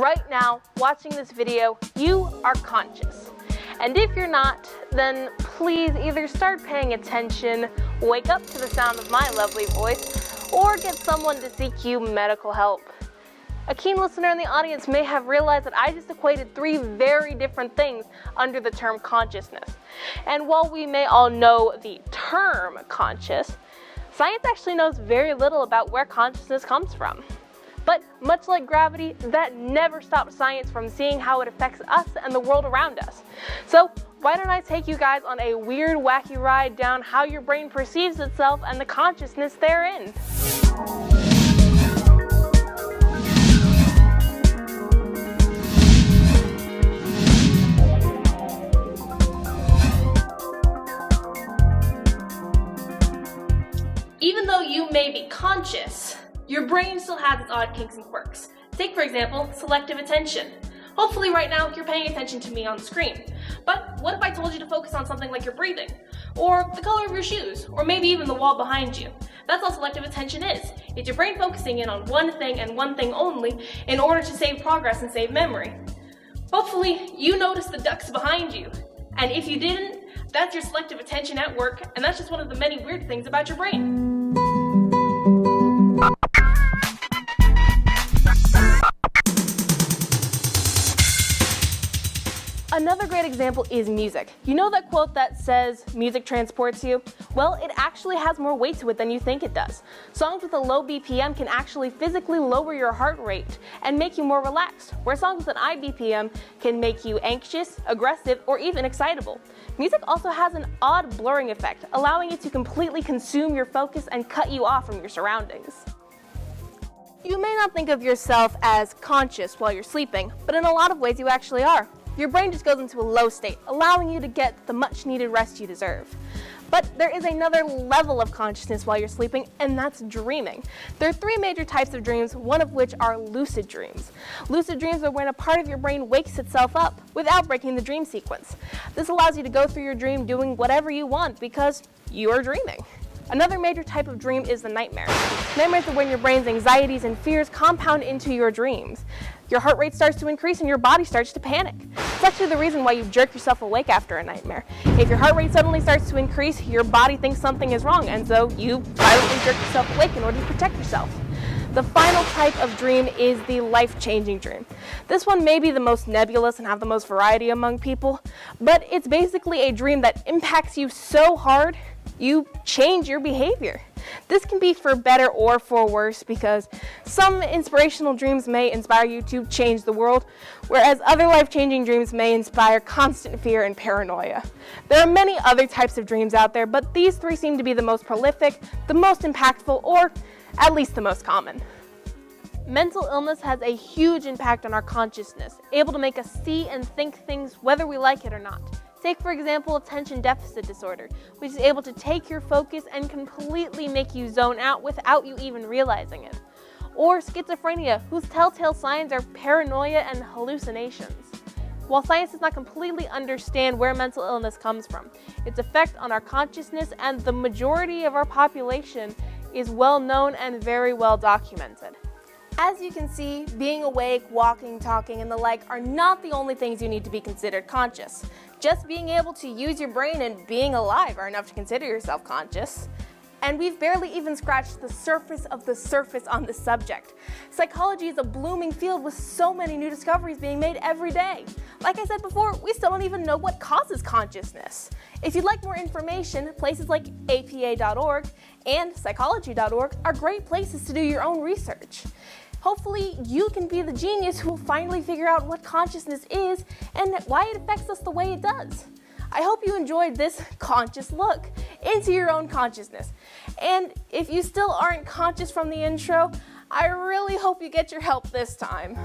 right now, watching this video, you are conscious. And if you're not, then please either start paying attention, wake up to the sound of my lovely voice, or get someone to seek you medical help. A keen listener in the audience may have realized that I just equated three very different things under the term consciousness. And while we may all know the term conscious, science actually knows very little about where consciousness comes from. But much like gravity, that never stops science from seeing how it affects us and the world around us. So why don't I take you guys on a weird, wacky ride down how your brain perceives itself and the consciousness therein. Even though you may be conscious, your brain still has its odd kinks and quirks. Take, for example, selective attention. Hopefully right now you're paying attention to me on the screen. But what if I told you to focus on something like your breathing, or the color of your shoes, or maybe even the wall behind you? That's all selective attention is. It's your brain focusing in on one thing and one thing only in order to save progress and save memory. Hopefully you noticed the ducks behind you. And if you didn't, that's your selective attention at work, and that's just one of the many weird things about your brain. Another great example is music. You know that quote that says, music transports you? Well, it actually has more weight to it than you think it does. Songs with a low BPM can actually physically lower your heart rate and make you more relaxed, where songs with an high BPM can make you anxious, aggressive, or even excitable. Music also has an odd blurring effect, allowing it to completely consume your focus and cut you off from your surroundings. You may not think of yourself as conscious while you're sleeping, but in a lot of ways you actually are. Your brain just goes into a low state, allowing you to get the much needed rest you deserve. But there is another level of consciousness while you're sleeping, and that's dreaming. There are three major types of dreams, one of which are lucid dreams. Lucid dreams are when a part of your brain wakes itself up without breaking the dream sequence. This allows you to go through your dream doing whatever you want because you are dreaming. Another major type of dream is the nightmare. Nightmares are when your brain's anxieties and fears compound into your dreams. Your heart rate starts to increase and your body starts to panic. It's actually the reason why you jerk yourself awake after a nightmare. If your heart rate suddenly starts to increase, your body thinks something is wrong, and so you violently jerk yourself awake in order to protect yourself. The final type of dream is the life-changing dream. This one may be the most nebulous and have the most variety among people, but it's basically a dream that impacts you so hard, you change your behavior. This can be for better or for worse because some inspirational dreams may inspire you to change the world, whereas other life-changing dreams may inspire constant fear and paranoia. There are many other types of dreams out there, but these three seem to be the most prolific, the most impactful, or at least the most common. Mental illness has a huge impact on our consciousness, able to make us see and think things whether we like it or not. Take, for example, attention deficit disorder, which is able to take your focus and completely make you zone out without you even realizing it. Or schizophrenia, whose telltale signs are paranoia and hallucinations. While science does not completely understand where mental illness comes from, its effect on our consciousness and the majority of our population is well known and very well documented. As you can see, being awake, walking, talking, and the like are not the only things you need to be considered conscious. Just being able to use your brain and being alive are enough to consider yourself conscious. And we've barely even scratched the surface of the surface on this subject. Psychology is a blooming field with so many new discoveries being made every day. Like I said before, we still don't even know what causes consciousness. If you'd like more information, places like apa.org and psychology.org are great places to do your own research. Hopefully, you can be the genius who will finally figure out what consciousness is and why it affects us the way it does. I hope you enjoyed this conscious look into your own consciousness. And if you still aren't conscious from the intro, I really hope you get your help this time.